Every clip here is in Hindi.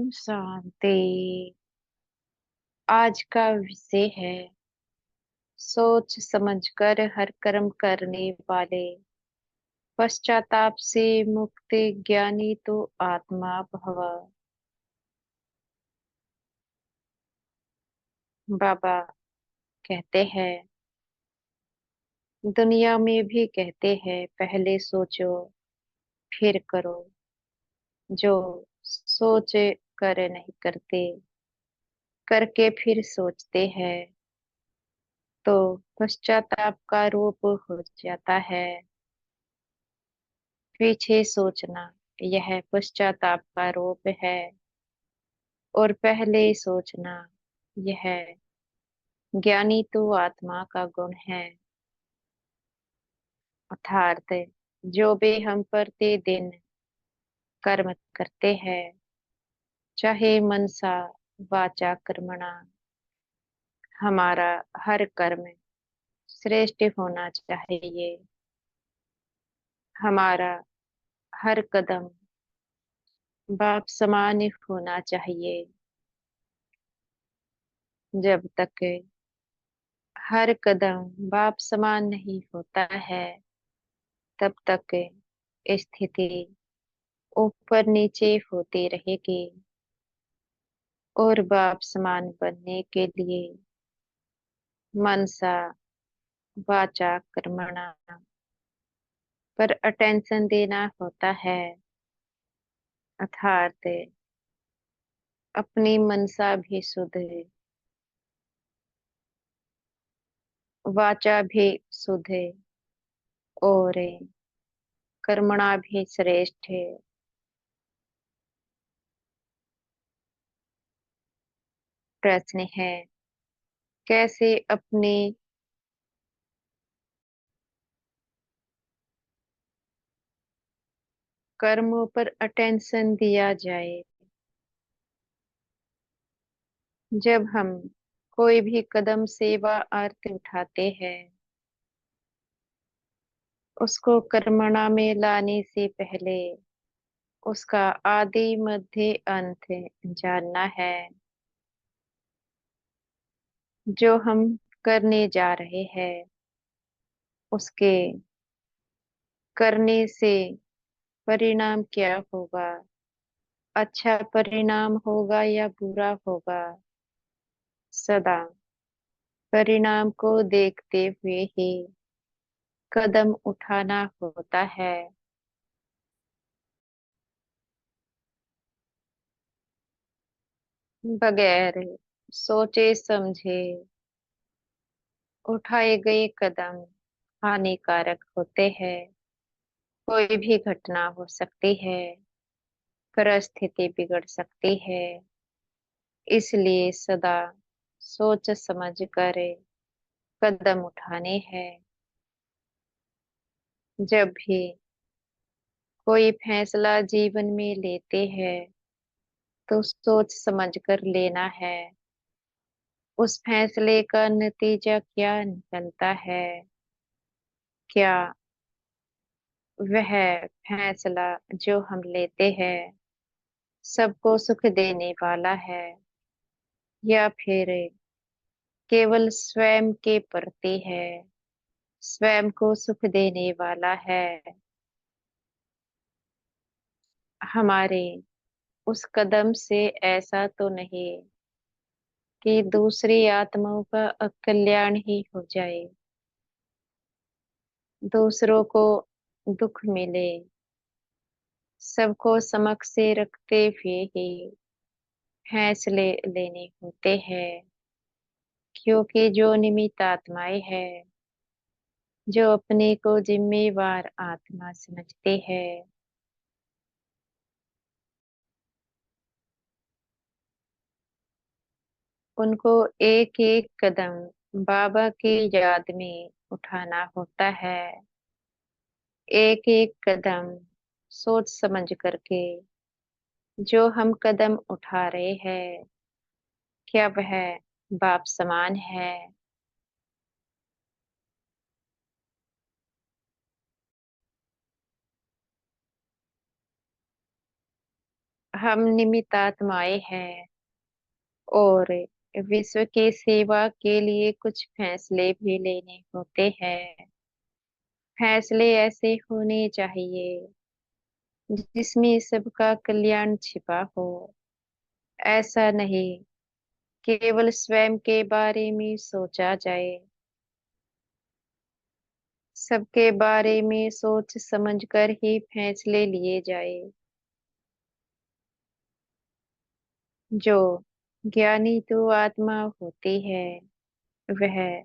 ओम शांति। आज का विषय है सोच समझकर हर कर्म करने वाले पश्चाताप से मुक्त ज्ञानी तो आत्मा भव। बाबा कहते हैं, दुनिया में भी कहते हैं पहले सोचो फिर करो। जो सोच कर नहीं करते, करके फिर सोचते हैं तो पश्चाताप का रूप हो जाता है। पीछे सोचना यह पश्चाताप का रूप है और पहले सोचना यह ज्ञानी तो आत्मा का गुण है। अर्थात जो भी हम प्रतिदिन कर्म करते हैं, चाहे मनसा वाचा कर्मणा, हमारा हर कर्म श्रेष्ठ होना चाहिए। हमारा हर कदम बाप समान होना चाहिए। जब तक हर कदम बाप समान नहीं होता है, तब तक स्थिति ऊपर नीचे होती रहेगी। और बाप समान बनने के लिए मनसा वाचा कर्मणा पर अटेंशन देना होता है। अर्थात अपनी मनसा भी शुद्ध, वाचा भी शुद्ध और कर्मणा भी श्रेष्ठ है। प्रश्न है, कैसे अपने कर्मों पर अटेंशन दिया जाए। जब हम कोई भी कदम सेवा अर्थ उठाते हैं, उसको कर्मणा में लाने से पहले उसका आदि मध्य अंत जानना है। जो हम करने जा रहे हैं, उसके करने से परिणाम क्या होगा, अच्छा परिणाम होगा या बुरा होगा, सदा परिणाम को देखते हुए ही कदम उठाना होता है। बगैर सोचे समझे उठाए गए कदम हानिकारक होते हैं। कोई भी घटना हो सकती है, परिस्थिति बिगड़ सकती है। इसलिए सदा सोच समझ कर कदम उठाने हैं। जब भी कोई फैसला जीवन में लेते हैं, तो सोच समझ कर लेना है। उस फैसले का नतीजा क्या निकलता है, क्या वह फैसला जो हम लेते हैं सबको सुख देने वाला है, या फिर केवल स्वयं के प्रति है, स्वयं को सुख देने वाला है। हमारे उस कदम से ऐसा तो नहीं कि दूसरी आत्माओं का अकल्याण ही हो जाए, दूसरों को दुख मिले। सबको समक्ष से रखते हुए ही फैसले लेने होते हैं। क्योंकि जो निमित्त आत्माएं हैं, जो अपने को जिम्मेवार आत्मा समझते हैं, उनको एक एक कदम बाबा की याद में उठाना होता है। एक एक कदम सोच समझ करके जो हम कदम उठा रहे हैं, क्या वह बाप समान है। हम निमित्त आत्माएं हैं और विश्व की सेवा के लिए कुछ फैसले भी लेने होते हैं। फैसले ऐसे होने चाहिए जिसमें सबका कल्याण छिपा हो। ऐसा नहीं केवल स्वयं के बारे में सोचा जाए, सबके बारे में सोच समझ कर ही फैसले लिए जाए। जो ज्ञानी तो आत्मा होती है, वह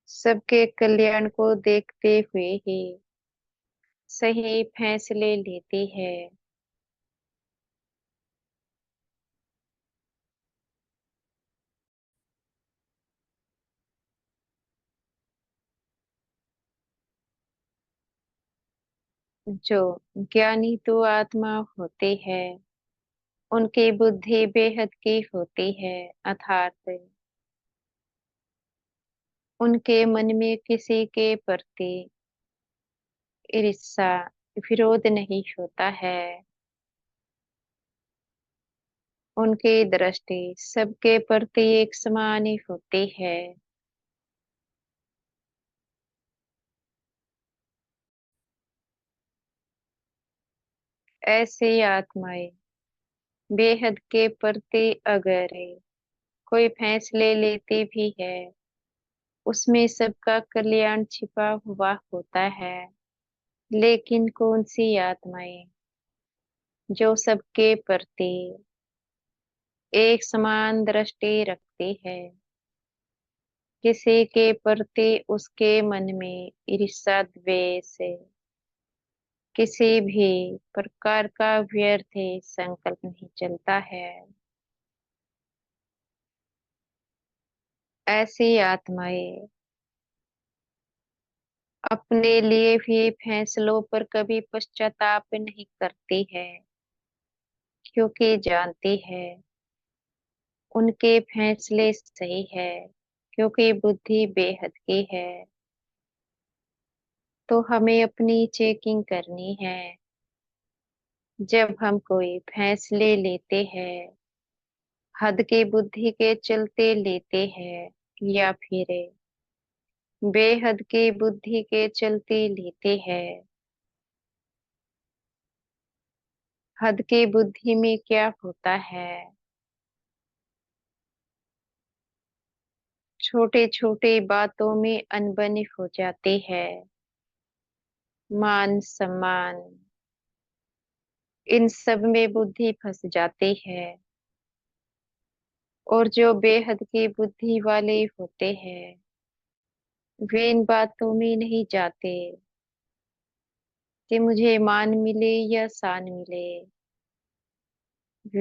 सबके कल्याण को देखते हुए ही सही फैसले लेती है। जो ज्ञानी तो आत्मा होते हैं, उनकी बुद्धि बेहद की होती है, अर्थात उनके मन में किसी के प्रति ईर्ष्या विरोध नहीं होता है। उनकी दृष्टि सबके प्रति एक समान ही होती है। ऐसी आत्माएं बेहद के प्रति अगर कोई फैसले लेती भी है, उसमें सबका कल्याण छिपा हुआ होता है। लेकिन कौन सी आत्माएं जो सबके प्रति एक समान दृष्टि रखती है, किसी के प्रति उसके मन में ईर्ष्या द्वेष किसी भी प्रकार का व्यर्थ संकल्प नहीं चलता है। ऐसी आत्माएं अपने लिए भी फैसलों पर कभी पश्चाताप नहीं करती है, क्योंकि जानती है उनके फैसले सही है। क्योंकि बुद्धि बेहद की है, तो हमें अपनी चेकिंग करनी है। जब हम कोई फैसले लेते हैं, हद की बुद्धि के चलते लेते हैं या फिर बेहद की बुद्धि के चलते लेते हैं। हद की बुद्धि में क्या होता है, छोटे छोटे बातों में अनबनी हो जाती है। मान सम्मान इन सब में बुद्धि फंस जाती है। और जो बेहद की बुद्धि वाले होते हैं, वे इन बातों में नहीं जाते कि मुझे मान मिले या सान मिले।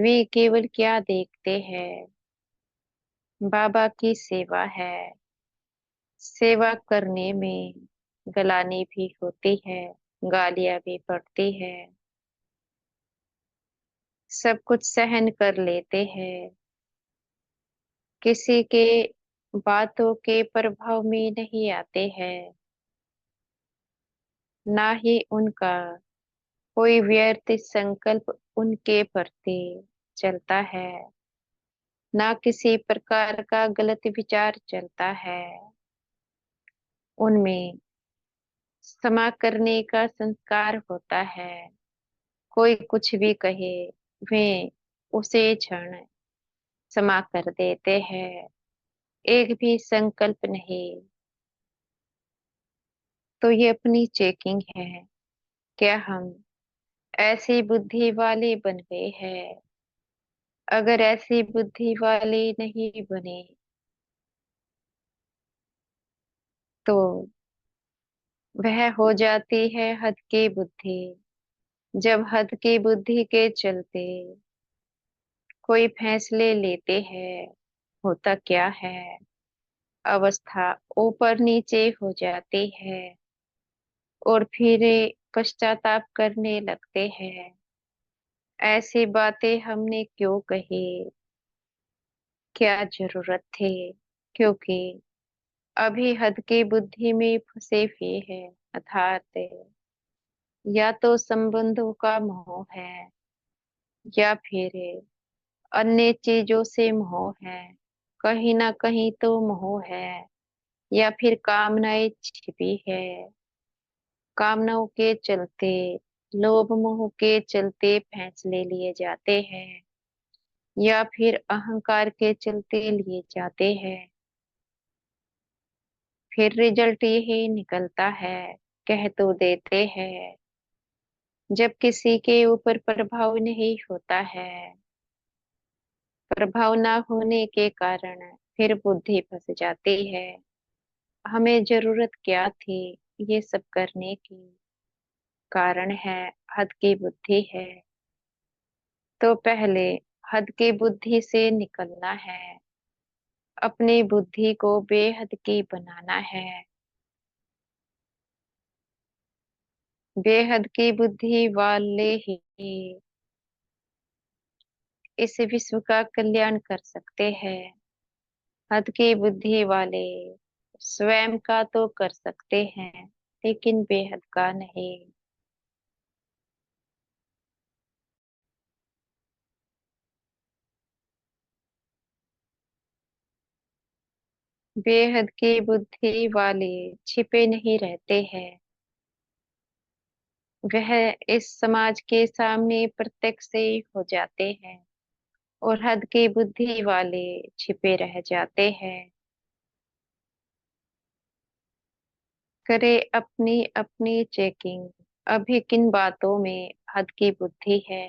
वे केवल क्या देखते हैं, बाबा की सेवा है। सेवा करने में गलानी भी होती है, गालियां भी पड़ती है, सब कुछ सहन कर लेते हैं। किसी के बातों के प्रभाव में नहीं आते हैं, ना ही उनका कोई व्यर्थ संकल्प उनके प्रति चलता है, ना किसी प्रकार का गलत विचार चलता है। उनमें क्षमा करने का संस्कार होता है। कोई कुछ भी कहे, वे उसे क्षण क्षमा कर देते हैं, एक भी संकल्प नहीं। तो ये अपनी चेकिंग है, क्या हम ऐसी बुद्धि वाले बन गए हैं? अगर ऐसी बुद्धि वाले नहीं बने, तो वह हो जाती है हद की बुद्धि। जब हद की बुद्धि के चलते कोई फैसले लेते हैं, होता क्या है, अवस्था ऊपर नीचे हो जाती है और फिर पश्चाताप करने लगते हैं। ऐसी बातें हमने क्यों कही, क्या जरूरत थी? क्योंकि अभी हद की बुद्धि में फंसे हुए हैं, अर्थात या तो संबंधों का मोह है या फिर अन्य चीजों से मोह है, कहीं ना कहीं तो मोह है, या फिर कामनाएं छिपी है, कामनाओं के चलते, लोभ मोह के चलते फैसले लिए जाते हैं, या फिर अहंकार के चलते लिए जाते हैं। फिर रिजल्ट यही निकलता है, कह तो देते हैं, जब किसी के ऊपर प्रभाव नहीं होता है, प्रभाव ना होने के कारण फिर बुद्धि फंस जाती है। हमें जरूरत क्या थी ये सब करने की? कारण है हद की बुद्धि है। तो पहले हद की बुद्धि से निकलना है, अपनी बुद्धि को बेहद की बनाना है। बेहद की बुद्धि वाले ही इस विश्व का कल्याण कर सकते हैं। हद की बुद्धि वाले स्वयं का तो कर सकते हैं, लेकिन बेहद का नहीं। बेहद की बुद्धि वाले छिपे नहीं रहते हैं, वह इस समाज के सामने प्रत्यक्ष से हो जाते हैं। और हद की बुद्धि वाले छिपे रह जाते हैं। करे अपनी अपनी चेकिंग, अभी किन बातों में हद की बुद्धि है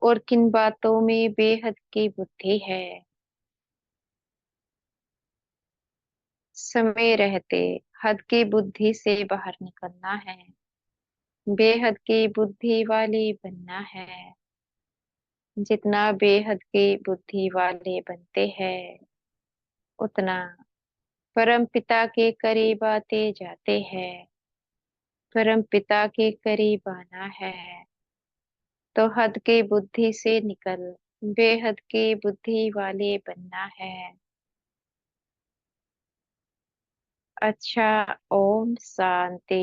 और किन बातों में बेहद की बुद्धि है। समय रहते हद की बुद्धि से बाहर निकलना है, बेहद की बुद्धि वाली बनना है। जितना बेहद की बुद्धि वाले बनते हैं, उतना परम पिता के करीब आते जाते हैं। परम पिता के करीब आना है तो हद की बुद्धि से निकल बेहद की बुद्धि वाले बनना है। अच्छा, ओम शांति।